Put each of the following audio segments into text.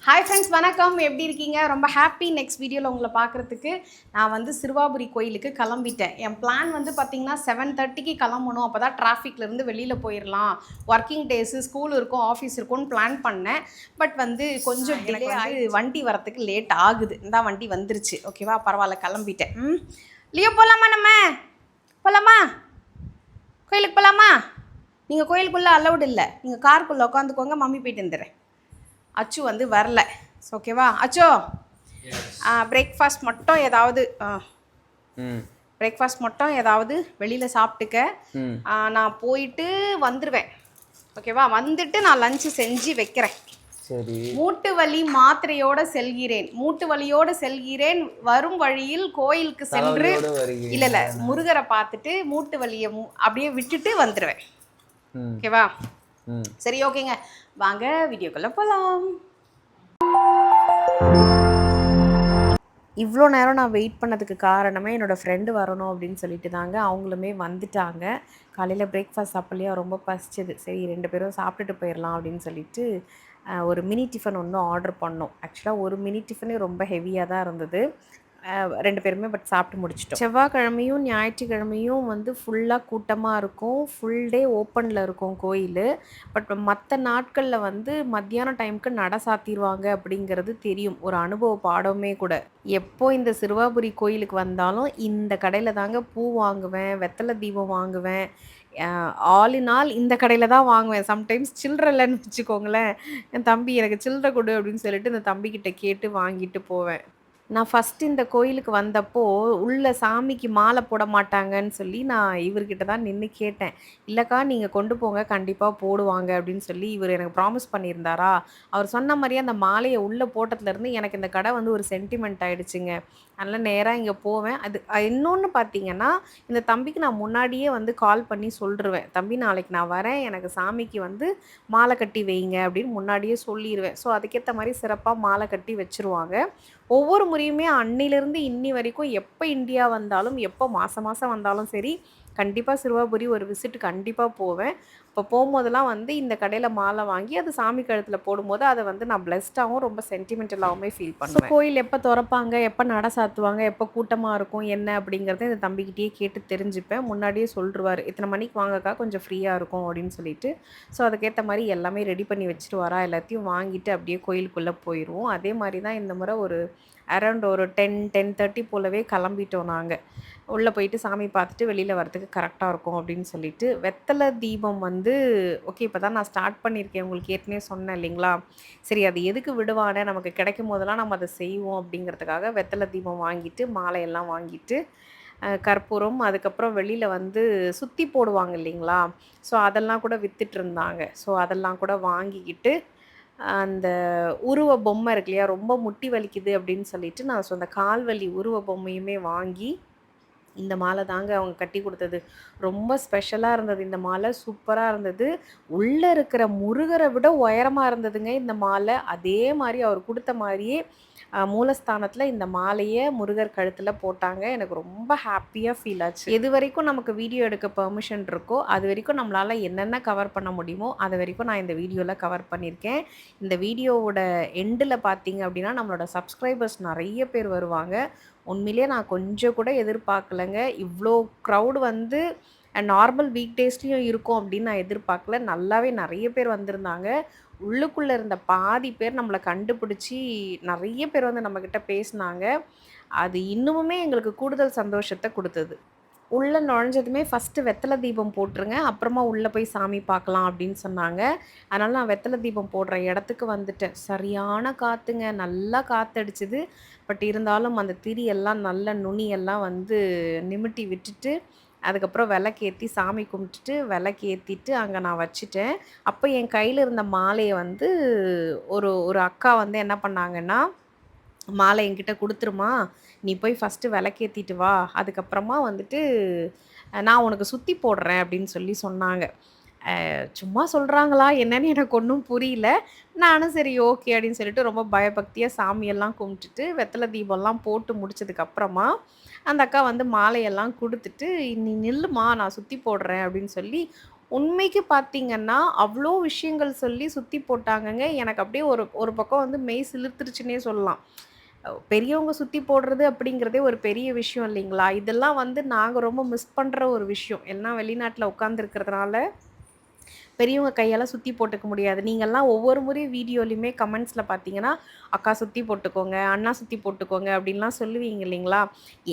Hi friends, வணக்கம். எப்படி இருக்கீங்க? ரொம்ப ஹாப்பி நெக்ஸ்ட் வீடியோவில் உங்களை பார்க்குறதுக்கு. நான் வந்து சிறுவாபுரி கோயிலுக்கு கிளம்பிட்டேன். என் பிளான் வந்து பார்த்திங்கன்னா 7:30க்கு கிளம்பணும். அப்போ தான் டிராஃபிக்லேருந்து வெளியில் போயிடலாம். ஒர்க்கிங் டேஸு, ஸ்கூல் இருக்கும், ஆஃபீஸ் இருக்கும்னு பிளான் பண்ணேன். பட் வந்து கொஞ்சம் டிலே ஆகி வண்டி வரத்துக்கு லேட் ஆகுது. இந்த வண்டி வந்துருச்சு. ஓகேவா, பரவாயில்ல, கிளம்பிட்டேன். லியோ போகலாமா? நம்ம போகலாமா? கோயிலுக்கு போகலாமா? நீங்கள் கோயிலுக்குள்ளே அலௌடு இல்லை. நீங்கள் காருக்குள்ளே உட்காந்துக்கோங்க, மம்மி போயிட்டு வந்துடுறேன். அச்சு வந்து வரல. ஓகேவா அச்சோ? பிரேக்ஃபாஸ்ட் மட்டும் ஏதாவது வெளியில் சாப்பிட்டுக்க. நான் போயிட்டு வந்துடுவேன். ஓகேவா, வந்துட்டு நான் லஞ்சு செஞ்சு வைக்கிறேன். சரி. மூட்டு வலி மாத்திரையோடு செல்கிறேன். வரும் வழியில் கோயிலுக்கு சென்று இல்லை முருகரை பார்த்துட்டு மூட்டு வலியை அப்படியே விட்டுட்டு வந்துடுவேன். ஓகேவா? சரி, ஓகேங்க, வாங்க வீடியோக்குள்ளே போகலாம். இவ்வளோ நேரம் நான் வெயிட் பண்ணதுக்கு காரணமே என்னோடய ஃப்ரெண்டு வரணும் அப்படின்னு சொல்லிட்டு தாங்க. அவங்களுமே வந்துட்டாங்க. காலையில் பிரேக்ஃபாஸ்ட் சாப்பிட்லையா, ரொம்ப பசிச்சது. சரி 2 பேரும் சாப்பிட்டுட்டு போயிடலாம் அப்படின்னு சொல்லிட்டு ஒரு மினி டிஃபன் ஒன்று ஆர்டர் பண்ணோம். ஆக்சுவலாக ஒரு மினி டிஃபனே ரொம்ப ஹெவியாக தான் இருந்தது. 2 பேருமே பட் சாப்பிட்டு முடிச்சிட்டோம். செவ்வாய்க்கிழமையும் ஞாயிற்றுக்கிழமையும் வந்து ஃபுல்லாக கூட்டமாக இருக்கும். ஃபுல் டே ஓப்பனில் இருக்கும் கோயில். பட் மற்ற நாட்களில் வந்து மத்தியான டைமுக்கு நட சாத்திடுவாங்க அப்படிங்கிறது தெரியும். ஒரு அனுபவ பாடமே கூட. எப்போ இந்த சிறுவாபுரி கோயிலுக்கு வந்தாலும் இந்த கடையில் தாங்க பூ வாங்குவேன், வெத்தலை தீபம் வாங்குவேன். ஆல் இன் ஆல் இந்த கடையில் தான் வாங்குவேன். சம்டைம்ஸ் சில்லற இல்லைன்னு வச்சுக்கோங்களேன், என் தம்பி எனக்கு சில்லற கொடு அப்படின்னு சொல்லிட்டு இந்த தம்பிக்கிட்ட கேட்டு வாங்கிட்டு போவேன். நான் ஃபஸ்ட்டு இந்த கோயிலுக்கு வந்தப்போ, உள்ள சாமிக்கு மாலை போட மாட்டாங்கன்னு சொல்லி நான் இவர்கிட்ட தான் நின்னு கேட்டேன். "இல்லக்கா, நீங்க கொண்டு போங்க, கண்டிப்பா போடுவாங்க" அப்படின்னு சொல்லி இவரு எனக்கு ப்ராமிஸ் பண்ணியிருந்தாரா, அவர் சொன்ன மாரியே அந்த மாலைய உள்ள போட்டதுலேருந்து எனக்கு இந்த கடை வந்து ஒரு சென்டிமெண்ட் ஆயிடுச்சுங்க. அதனால நேரா இங்க போவேன். அது இன்னொன்னு பார்த்தீங்கன்னா, இந்த தம்பிக்கு நான் முன்னாடியே வந்து கால் பண்ணி சொல்ருவேன். "தம்பி, நாளைக்கு நான் வரேன். எனக்கு சாமிக்கு வந்து மாலை கட்டி வைங்க" அப்படின்னு முன்னாடியே சொல்லிருவேன். ஸோ அதுக்கேத்த மாரி சிறப்பா மாலை கட்டி வச்சுருவாங்க. ஒவ்வொரு முறையுமே அன்னையிலேருந்து இன்னி வரைக்கும் எப்போ இந்தியா வந்தாலும், எப்போ மாதம் மாதம் வந்தாலும் சரி, கண்டிப்பாக சிறுவாபுரி ஒரு விசிட் கண்டிப்பாக போவேன். இப்போ போகும்போதெல்லாம் வந்து இந்த கடையில் மாலை வாங்கி அது சாமி கழுத்தில் போடும்போது அதை வந்து நான் பிளெஸ்டாகவும் ரொம்ப சென்டிமெண்டலாகவுமே ஃபீல் பண்ணுவேன். கோயில் எப்போ திறப்பாங்க, எப்போ நட சாத்துவாங்க, எப்போ கூட்டமாக இருக்கும் என்ன அப்படிங்கிறத இந்த தம்பிக்கிட்டேயே கேட்டு தெரிஞ்சுப்பேன். முன்னாடியே சொல்லிருவார், "இத்தனை மணிக்கு வாங்கக்கா, கொஞ்சம் ஃப்ரீயாக இருக்கும்" அப்படின்னு சொல்லிட்டு. ஸோ அதுக்கேற்ற மாதிரி எல்லாமே ரெடி பண்ணி வச்சுட்டு வரா, எல்லாத்தையும் வாங்கிட்டு அப்படியே கோயிலுக்குள்ளே போயிடுவோம். அதே மாதிரி தான் இந்த முறை ஒரு அரௌண்ட் ஒரு 10:30 போலவே கிளம்பிட்டோம் நாங்கள். உள்ளே போயிட்டு சாமி பார்த்துட்டு வெளியில் வரத்துக்கு கரெக்டாக இருக்கும் அப்படின்னு சொல்லிட்டு. வெத்தலை தீபம் வந்து ஓகே, இப்போ தான் நான் ஸ்டார்ட் பண்ணியிருக்கேன். உங்களுக்கு ஏற்கனவே சொன்னேன் இல்லைங்களா? சரி, அது எதுக்கு விடுவானே, நமக்கு கிடைக்கும் போதெல்லாம் நம்ம அதை செய்வோம் அப்படிங்கிறதுக்காக வெத்தலை தீபம் வாங்கிட்டு, மாலையெல்லாம் வாங்கிட்டு, கற்பூரம், அதுக்கப்புறம் வெளியில் வந்து சுற்றி போடுவாங்க இல்லைங்களா? ஸோ அதெல்லாம் கூட விற்றுட்ருந்தாங்க. ஸோ அதெல்லாம் கூட வாங்கிக்கிட்டு, அந்த உருவ பொம்மை இருக்கு இல்லையா, ரொம்ப முட்டி வலிக்குது அப்படின்னு சொல்லிட்டு நான் அந்த கால் வலி உருவ பொம்மையுமே வாங்கி, இந்த மாலை தாங்க அவங்க கட்டி கொடுத்தது. ரொம்ப ஸ்பெஷலாக இருந்தது இந்த மாலை, சூப்பராக இருந்தது. உள்ளே இருக்கிற முருகரை விட உயரமாக இருந்ததுங்க இந்த மாலை. அதே மாதிரி அவர் கொடுத்த மாதிரியே மூலஸ்தானத்தில் இந்த மாலையை முருகர் கழுத்தில் போட்டாங்க. எனக்கு ரொம்ப ஹாப்பியாக ஃபீல் ஆச்சு. எது வரைக்கும் நமக்கு வீடியோ எடுக்க பெர்மிஷன் இருக்கோ அது வரைக்கும் நம்மளால் என்னென்ன கவர் பண்ண முடியுமோ அது வரைக்கும் நான் இந்த வீடியோவில் கவர் பண்ணியிருக்கேன். இந்த வீடியோவோட எண்டில் பார்த்தீங்க அப்படின்னா நம்மளோட சப்ஸ்கிரைபர்ஸ் நிறைய பேர் வருவாங்க. உண்மையிலேயே நான் கொஞ்சம் கூட எதிர்பார்க்கலைங்க. இவ்வளோ க்ரௌடு வந்து நார்மல் வீக் டேஸ்லேயும் இருக்கும் அப்படின்னு நான் எதிர்பார்க்கல. நல்லாவே நிறைய பேர் வந்திருந்தாங்க. உள்ளுக்குள்ளே இருந்த பாதி பேர் நம்மளை கண்டுபிடிச்சி நிறைய பேர் வந்து நம்மக்கிட்ட பேசினாங்க. அது இன்னுமுமே எங்களுக்கு கூடுதல் சந்தோஷத்தை கொடுத்தது. உள்ளே நுழைஞ்சதுமே ஃபஸ்ட்டு வெத்தலை தீபம் போட்டுருங்க, அப்புறமா உள்ளே போய் சாமி பார்க்கலாம் அப்படின்னு சொன்னாங்க. அதனால் நான் வெத்தலை தீபம் போடுற இடத்துக்கு வந்துட்டேன். சரியான காற்றுங்க, நல்லா காற்றடிச்சிது. பட் இருந்தாலும் அந்த திரியெல்லாம் நல்ல நுனியெல்லாம் வந்து நிமிட்டி விட்டுட்டு, அதுக்கப்புறம் விளக்கேற்றி சாமி கும்பிட்டுட்டு விளக்கேற்றிட்டு அங்கே நான் வச்சுட்டேன். அப்போ என் கையில் இருந்த மாலையை வந்து ஒரு ஒரு அக்கா வந்து என்ன பண்ணாங்கன்னா, "மாலை என்கிட்ட கொடுத்துருமா, நீ போய் ஃபஸ்ட்டு விளக்கேற்றிட்டு வா, அதுக்கப்புறமா வந்துட்டு நான் உனக்கு சுற்றி போடுறேன்" அப்படின்னு சொல்லி சொன்னாங்க. சும்மா சொல்கிறாங்களா என்னன்னு எனக்கு ஒன்றும் புரியல. நானும் சரி ஓகே அப்படின்னு சொல்லிட்டு ரொம்ப பயபக்தியாக சாமியெல்லாம் கும்பிட்டுட்டு வெத்தலை தீபம்லாம் போட்டு முடிச்சதுக்கப்புறமா அந்த அக்கா வந்து மாலையெல்லாம் கொடுத்துட்டு, "நீ நில்லுமா, நான் சுற்றி போடுறேன்" அப்படின்னு சொல்லி உண்மைக்கு பார்த்தீங்கன்னா, அவ்ளோ விஷயங்கள் சொல்லி சுத்தி போட்டாங்கங்க. எனக்கு அப்படியே ஒரு ஒரு பக்கம் வந்து மெய் சிலிர்த்துருச்சுன்னே சொல்லலாம். பெரியவங்க சுத்தி போடுறது அப்படிங்கிறதே ஒரு பெரிய விஷயம் இல்லைங்களா? இதெல்லாம் வந்து நாங்க ரொம்ப மிஸ் பண்ற ஒரு விஷயம். எல்லாம் வெளிநாட்ல உட்காந்துருக்கிறதுனால பெரியவங்க கையால சுத்தி போட்டுக்க முடியாது. நீங்கலாம் ஒவ்வொரு முறையும் வீடியோலயுமே கமெண்ட்ஸ்ல பார்த்தீங்கன்னா, "அக்கா சுத்தி போட்டுக்கோங்க, அண்ணா சுத்தி போட்டுக்கோங்க" அப்படின்லாம் சொல்லுவீங்க இல்லைங்களா?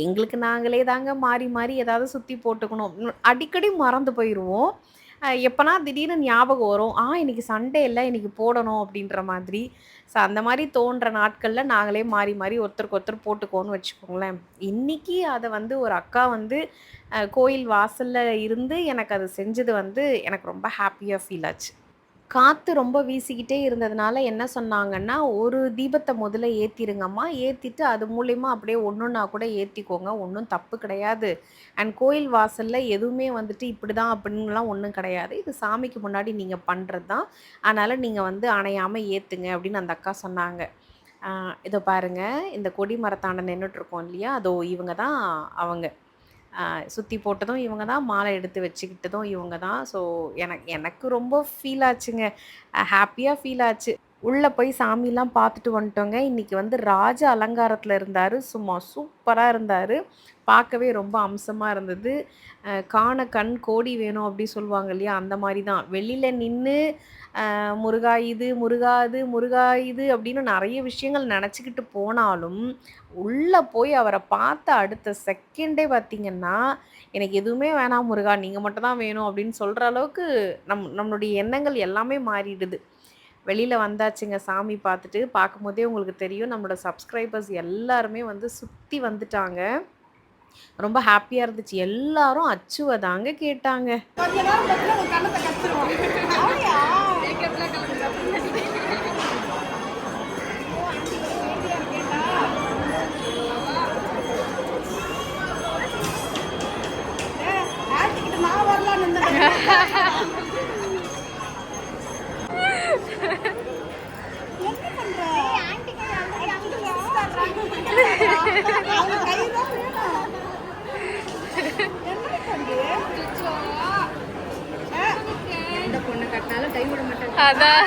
எங்களுக்கு நாங்களே தாங்க மாறி மாறி ஏதாவது சுத்தி போட்டுக்கணும். அடிக்கடி மறந்து போயிருவோம். எப்பனா திடீர்னு ஞாபகம் வரும். இன்னைக்கு சண்டே இல்ல, இன்னைக்கு போடணும் அப்படின்ற மாதிரி. ஸோ அந்த மாரி தோன்ற நாட்கள்ல நாங்களே மாறி மாறி ஒருத்தருக்கு ஒருத்தர் போட்டுக்குவோம்னு வச்சுக்கோங்களேன். இன்னைக்கு அத வந்து ஒரு அக்கா வந்து கோயில் வாசல்ல இருந்து எனக்கு அது செஞ்சது வந்து எனக்கு ரொம்ப ஹாப்பியா ஃபீல் ஆச்சு. காத்து ரொம்ப வீசிக்கிட்டே இருந்ததுனால என்ன சொன்னாங்கன்னா, "ஒரு தீபத்த முதல்ல ஏத்திருங்கம்மா. ஏத்திட்டு அது மூலியமா அப்படியே ஒண்ணொன்னா கூட ஏத்திக்கோங்க. ஒண்ணும் தப்பு கிடையாது. அண்ட் கோயில் வாசல்ல எதுவுமே வந்துட்டு இப்படிதான் அப்படின்னுலாம் ஒண்ணும் கிடையாது. இது சாமிக்கு முன்னாடி நீங்க பண்றது தான். அதனால நீங்க வந்து அணையாம ஏத்துங்க" அப்படின்னு அந்த அக்கா சொன்னாங்க. இதோ பாருங்க, இந்த கொடி மரத்தாண்ட நின்னுட்டுருக்கோம் இல்லையா? அதோ இவங்க தான் அவங்க. சுத்தி போட்டதும் இவங்க தான், மாலை எடுத்து வச்சுக்கிட்டதும் இவங்க தான். ஸோ எனக்கு ரொம்ப ஃபீல் ஆச்சுங்க. ஹாப்பியா ஃபீல் ஆச்சு. உள்ள போய் சாமிலாம் பார்த்துட்டு வந்துட்டோங்க. இன்னைக்கு வந்து ராஜ அலங்காரத்துல இருந்தாரு. சும்மா சூப்பரா இருந்தாரு. பார்க்கவே ரொம்ப அம்சமா இருந்தது. "காண கண் கோடி வேணும்" அப்படி சொல்லுவாங்க இல்லையா? அந்த மாரி தான். வெளியில நின்னு முருகா இது, முருகா அது, முருகா இது அப்படின்னு நெறைய விஷயங்கள் நெனச்சுக்கிட்டு போனாலும், உள்ள போய் அவர பார்த்த அடுத்த செகண்டே பார்த்தீங்கன்னா, "எனக்கு எதுவுமே வேணாம் முருகா, நீங்க மட்டும் தான் வேணும்" அப்படின்னு சொல்ற அளவுக்கு நம்மளுடைய எண்ணங்கள் எல்லாமே மாறிடுது. வெளியில வந்தாச்சுங்க சாமி பார்த்துட்டு. பார்க்கும்போதே உங்களுக்கு தெரியும் நம்மளோட சப்ஸ்கிரைபர்ஸ் எல்லாருமே வந்து சுத்தி வந்துட்டாங்க. ரொம்ப ஹாப்பியா இருந்துச்சு. எல்லாரும் அச்சுவ தாங்க கேட்டாங்க. கொஞ்ச நேரம் பார்த்தீங்கன்னா உங்க கண்ணத்த கடிச்சிருவான். அப்படியா? மேக்கப்லாம் கலந்து ஆன்ட்டிக்கிட்ட நான் வரலான்னு இருந்தேன். என்ன பண்ற? ஆன்ட்டிக்கு அவங்க கை தான் வேணும். என்ன பண்ற? எந்த பொண்ணு கட்டினாலும் கை விட மாட்டாங்க. அதான்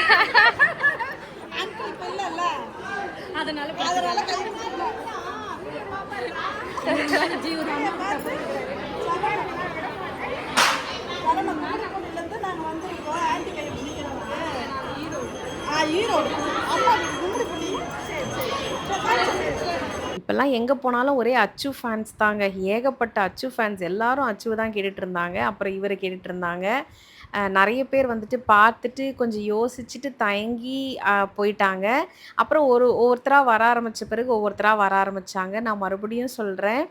ஆன்ட்டி இப்ப இல்லல்ல. அதனால அதனால கை விடல. சரணம் நாகர்கோவிலேருந்து நாங்க வந்திருக்கோம். ஆன்ட்டி கை பிடிக்கிறோம். ஈரோடு. அம்மா கும்பிடி. இப்பல்லாம் எங்க போனாலும் ஒரே அச்சு ஃபேன்ஸ் தாங்க. ஏகப்பட்ட அச்சு ஃபேன்ஸ். எல்லாரும் அச்சுவ தான் கேட்டுட்டு இருந்தாங்க. அப்புறம் இவர கேட்டுட்டு இருந்தாங்க. நெறைய பேர் வந்துட்டு பார்த்துட்டு கொஞ்சம் யோசிச்சுட்டு தயங்கி போயிட்டாங்க. அப்புறம் ஒவ்வொருத்தரா வர ஆரம்பிச்ச பிறகு ஒவ்வொருத்தரா வர ஆரம்பிச்சாங்க. நான் மறுபடியும் சொல்றேன்.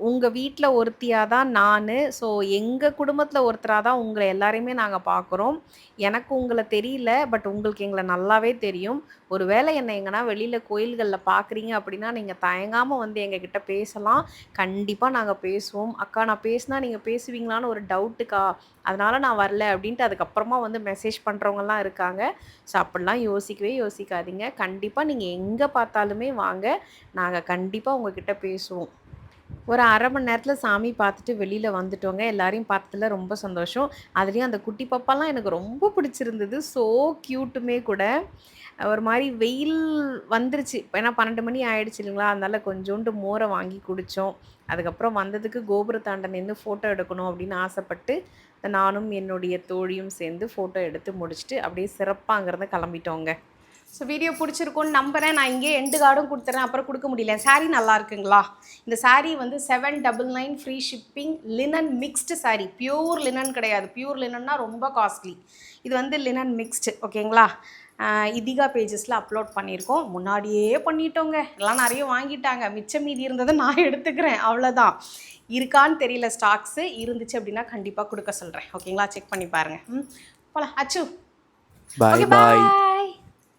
உங்க வீட்ல ஒருத்தியா தான் நானு. ஸோ எங்க குடும்பத்தில ஒருத்தரா தான் உங்கள எல்லாரையுமே நாங்க பார்க்குறோம். எனக்கு உங்கள தெரியல. பட் உங்களுக்கு எங்கள நல்லாவே தெரியும். ஒரு வேளை என்ன எங்கனா வெளியில கோயில்கள்ல பார்க்குறீங்க அப்படின்னா, நீங்க தயங்காம வந்து எங்ககிட்ட பேசலாம். கண்டிப்பா நாங்க பேசுவோம். "அக்கா நான் பேசினா நீங்க பேசுவீங்களான்னு ஒரு டவுட்டுக்கா. அதனால நான் வரல" அப்படின்ட்டு அதுக்கப்புறமா வந்து மெசேஜ் பண்றவங்கலாம் இருக்காங்க. ஸோ அப்படிலாம் யோசிக்கவே யோசிக்காதீங்க. கண்டிப்பா நீங்க எங்க பார்த்தாலுமே வாங்க. நாங்க கண்டிப்பா உங்ககிட்ட பேசுவோம். ஒரு 1/2 மணி நேரத்தில சாமி பார்த்துட்டு வெளியில வந்துட்டோங்க. எல்லாரையும் பார்த்ததுல ரொம்ப சந்தோஷம். அதுலயும் அந்த குட்டி பாப்பாலாம் எனக்கு ரொம்ப பிடிச்சிருந்தது. ஸோ கியூட்டுமே கூட. ஒரு மாரி வெயில் வந்துருச்சு. ஏன்னா 12 மணி ஆயிடுச்சு இல்லைங்களா? அதனால கொஞ்சோண்டு மோர வாங்கி குடிச்சோம். அதுக்கப்புறம் வந்ததுக்கு கோபுரத்தாண்ட நின்னு ஃபோட்டோ எடுக்கணும் அப்படின்னு ஆசைப்பட்டு, நானும் என்னுடைய தோழியும் சேர்ந்து ஃபோட்டோ எடுத்து முடிச்சுட்டு, அப்படியே சிறப்பா அங்கருந்து கிளம்பிட்டோங்க. ஸோ வீடியோ பிடிச்சிருக்கும்னு நம்புகிறேன். நான் இங்கேயே எண்டு கார்டும் கொடுத்துறேன். அப்புறம் கொடுக்க முடியல. சாரீ நல்லா இருக்குங்களா? இந்த சாரீ வந்து 799 free shipping. Linen mixed sari. Pure linen கிடையாது. பியூர் லினன்னா ரொம்ப காஸ்ட்லி. இது வந்து லினன் மிக்ஸ்டு. ஓகேங்களா? இதிகா பேஜஸில் அப்லோட் பண்ணியிருக்கோம். முன்னாடியே பண்ணிட்டோங்க. எல்லாம் நிறைய வாங்கிட்டாங்க. மிச்சம் மீதி இருந்ததை நான் எடுத்துக்கிறேன். அவ்வளோதான். இருக்கான்னு தெரியல ஸ்டாக்ஸு. இருந்துச்சு அப்படின்னா கண்டிப்பாக கொடுக்க சொல்கிறேன். ஓகேங்களா? செக் பண்ணி பாருங்கள். போகலாம். அச்சு. பாய் பாய்.